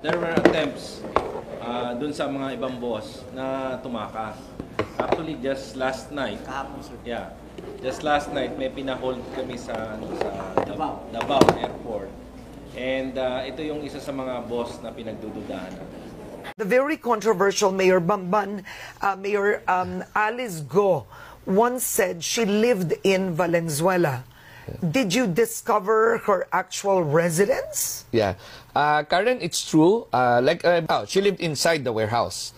There were attempts dun sa mga ibang boss na tumakas. Actually, just last night, just last night may pinahold kami sa Davao Airport. And ito yung isa sa mga boss na pinagdududahan. The very controversial Mayor Bamban, Mayor Alice Go, once said she lived in Valenzuela. Did you discover her actual residence? Yeah. Karen, it's true. She lived inside the warehouse.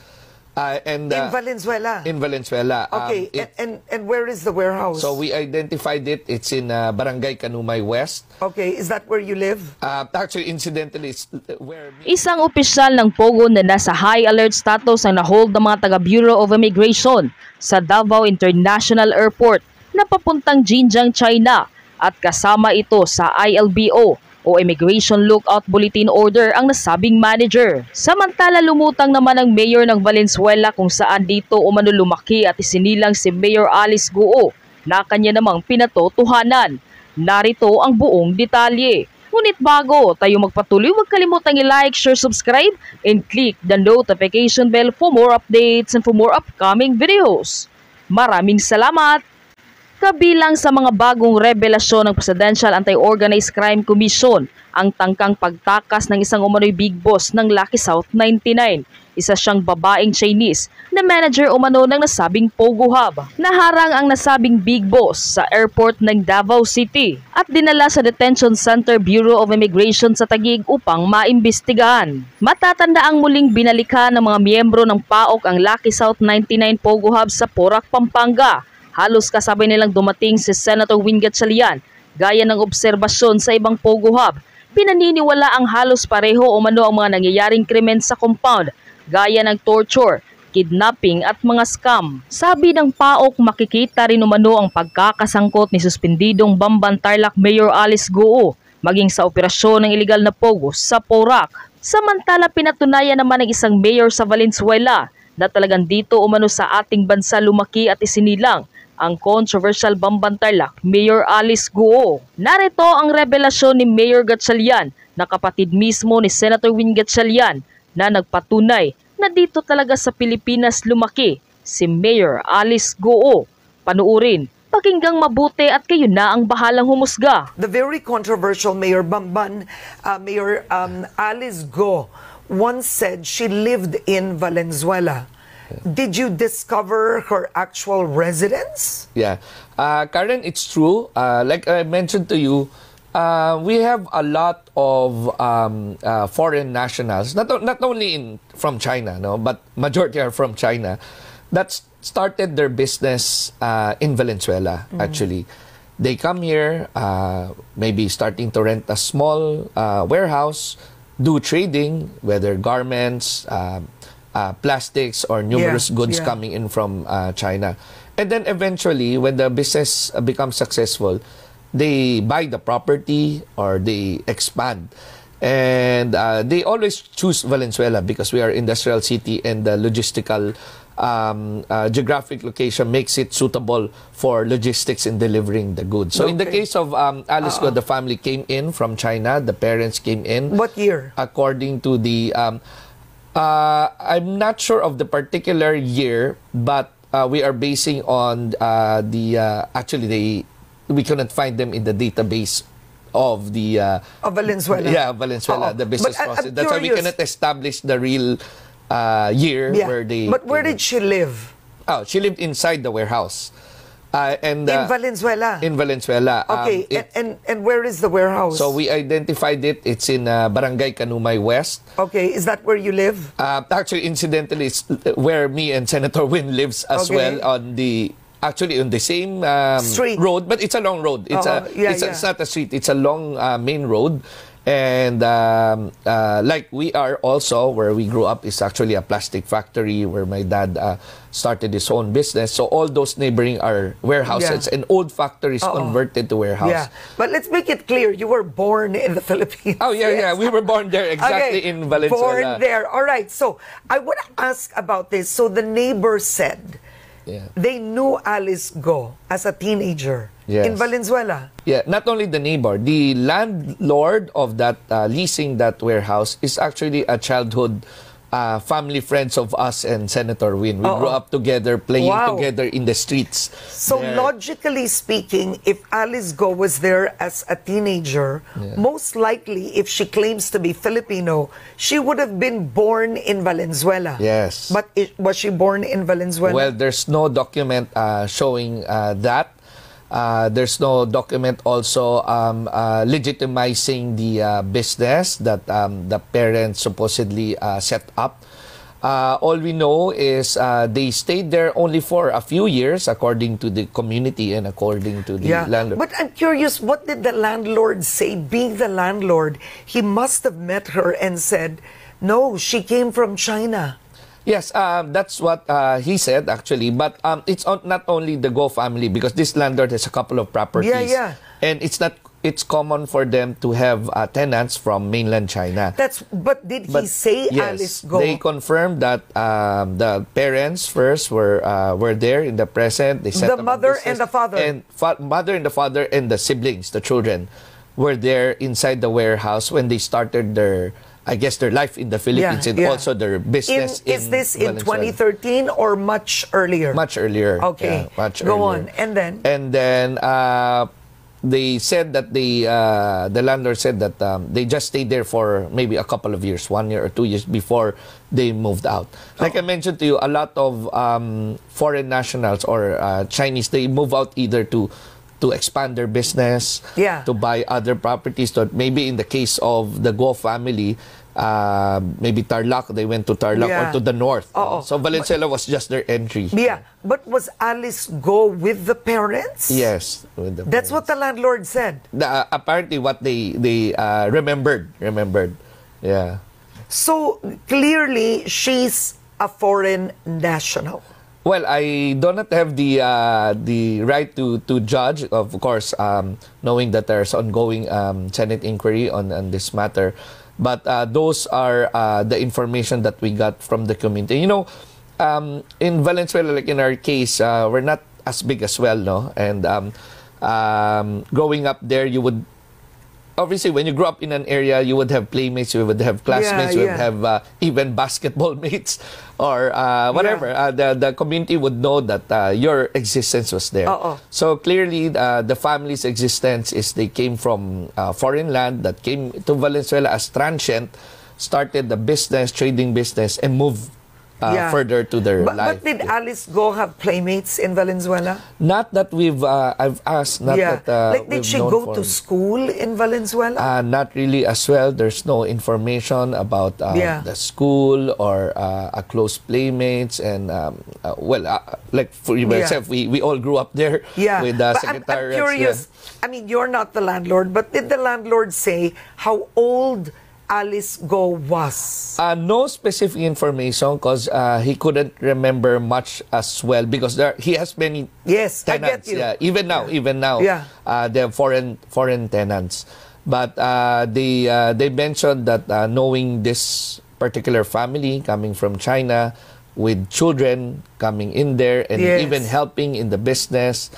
In Valenzuela? In Valenzuela. Okay, and where is the warehouse? So we identified it. It's in Barangay Kanumay West. Okay, is that where you live? Actually, incidentally, it's where... Isang opisyal ng Pogo na nasa high alert status ang nahold ng mga taga-Bureau of Immigration sa Davao International Airport na papuntang Jinjiang, China, at kasama ito sa ILBO o Immigration Lookout Bulletin Order ang nasabing manager. Samantala lumutang naman ang mayor ng Valenzuela kung saan dito umano lumaki at isinilang si Mayor Alice Go na kanya namang pinatotohanan. Narito ang buong detalye. Ngunit bago tayo magpatuloy, huwag kalimutang i-like, share, subscribe, and click the notification bell for more updates and for more upcoming videos. Maraming salamat! Kabilang sa mga bagong revelasyon ng Presidential Anti-Organized Crime Commission ang tangkang pagtakas ng isang umano'y big boss ng Lucky South 99. Isa siyang babaeng Chinese na manager umano ng nasabing Pogo Hub. Naharang ang nasabing big boss sa airport ng Davao City at dinala sa Detention Center Bureau of Immigration sa Taguig upang maimbestigahan. Matatanda ang muling binalikan ng mga miyembro ng PAOK ang Lucky South 99 Pogo Hub sa Porac, Pampanga. Halos kasabay nilang dumating si Senator Win Gatchalian. Gaya ng obserbasyon sa ibang Pogo Hub, pinaniniwala ang halos pareho umano ang mga nangyayaring krimen sa compound, gaya ng torture, kidnapping at mga scam. Sabi ng PAOK, makikita rin umano ang pagkakasangkot ni suspendidong Bamban Tarlac Mayor Alice Go maging sa operasyon ng iligal na Pogo sa Porac. Samantala pinatunayan naman ng isang mayor sa Valenzuela na talagang dito umano sa ating bansa lumaki at isinilang ang controversial Bamban Tarlac Mayor Alice Go. Narito ang revelasyon ni Mayor Gatchalian na kapatid mismo ni Senator Win Gatchalian na nagpatunay na dito talaga sa Pilipinas lumaki si Mayor Alice Go. Panuurin, pakinggang mabuti at kayo na ang bahalang humusga. The very controversial Mayor Bamban, Mayor Alice Go, once said she lived in Valenzuela. Did you discover her actual residence? Yeah. Karen, it's true. Like I mentioned to you, we have a lot of foreign nationals, not only from China, no, but majority are from China, that started their business in Valenzuela, actually. They come here, maybe starting to rent a small warehouse, do trading, whether garments, plastics, or numerous goods coming in from China. And then eventually, when the business becomes successful, they buy the property or they expand. And they always choose Valenzuela because we are industrial city and the logistical geographic location makes it suitable for logistics in delivering the goods. So in the case of Alice Go, the family came in from China, the parents came in. What year? According to the... I'm not sure of the particular year, but we are basing on actually, we couldn't find them in the database of the... of Valenzuela. Yeah, Valenzuela, the business process. That's why we cannot establish the real year where they... But where did she live? Oh, she lived inside the warehouse. In Valenzuela? In Valenzuela. Okay, and where is the warehouse? So we identified it. It's in Barangay Kanumay West. Okay, is that where you live? Actually, incidentally, it's where me and Senator Win lives as well, on the same street. Road, but it's a long road. It's not a street. It's a long main road. And like we are also, where we grew up is actually a plastic factory where my dad started his own business. So all those neighboring are warehouses and old factories converted to warehouse. Yeah, but let's make it clear, you were born in the Philippines. Oh yeah, we were born there, exactly, in Valenzuela. Born there. All right, so I want to ask about this. So the neighbor said they knew Alice Go as a teenager. Yes. in Valenzuela. Yeah, not only the neighbor, the landlord of that leasing that warehouse is actually a childhood family friends of us and Senator Win. We grew up together, playing Wow. together in the streets. So there. logically speaking, if Alice Go was there as a teenager, most likely if she claims to be Filipino, she would have been born in Valenzuela. Yes. But was she born in Valenzuela? Well, there's no document showing that. There's no document also legitimizing the business that the parents supposedly set up. All we know is they stayed there only for a few years, according to the community and according to the landlord. But I'm curious, what did the landlord say? Being the landlord, he must have met her and said, no, she came from China. Yes, that's what he said actually. But it's not only the Go family, because this landlord has a couple of properties. Yeah. And it's common for them to have tenants from mainland China. But did he say yes, Alice Go? They confirmed that the parents first were there in the present. They set The up a mother business. and the father. And mother and the father and the siblings, the children, were there inside the warehouse when they started their life in the Philippines and also their business Is this in Valenzuela. 2013 or much earlier? Much earlier. Okay. Yeah, much Go earlier. on. And then? And then they said that the landlord said that they just stayed there for maybe a couple of years, 1 year or 2 years before they moved out. Like I mentioned to you, a lot of foreign nationals or Chinese, they move out either to expand their business, to buy other properties. So maybe in the case of the Go family, maybe Tarlac, they went to Tarlac or to the north. So Valenzuela was just their entry. Yeah, but was Alice Go with the parents? Yes. With the That's parents. what the landlord said. Apparently what they remembered. Yeah. So clearly she's a foreign national. Well, I do not have the right to judge, of course, knowing that there's ongoing Senate inquiry on this matter. But those are the information that we got from the community. You know, in Valenzuela, like in our case, we're not as big as well, no? And growing up there, you would... Obviously, when you grow up in an area, you would have playmates, you would have classmates, you would have even basketball mates or whatever. The community would know that your existence was there. So clearly, the family's existence is they came from foreign land that came to Valenzuela as transient, started the business, trading business, and moved further to their life. But did Alice Go have playmates in Valenzuela? Not that I've asked, not that like, did she go to school in Valenzuela? Not really as well. There's no information about the school or a close playmates. And, like for myself, we all grew up there with the secretariats. I'm curious. I mean, you're not the landlord, but did the landlord say how old Alice Go was? No specific information because he couldn't remember much as well because he has many tenants. I get you. Yeah, even now, they have foreign tenants. But they mentioned that knowing this particular family coming from China with children coming in there and even helping in the business.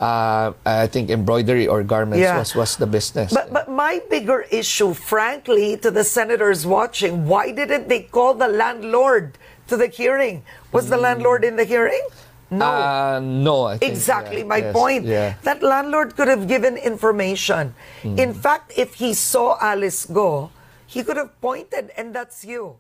I think embroidery or garments was the business. But my bigger issue, frankly, to the senators watching, why didn't they call the landlord to the hearing? Was the landlord in the hearing? No. No, I think, exactly my point. That landlord could have given information. In fact, if he saw Alice Go, he could have pointed, and that's you.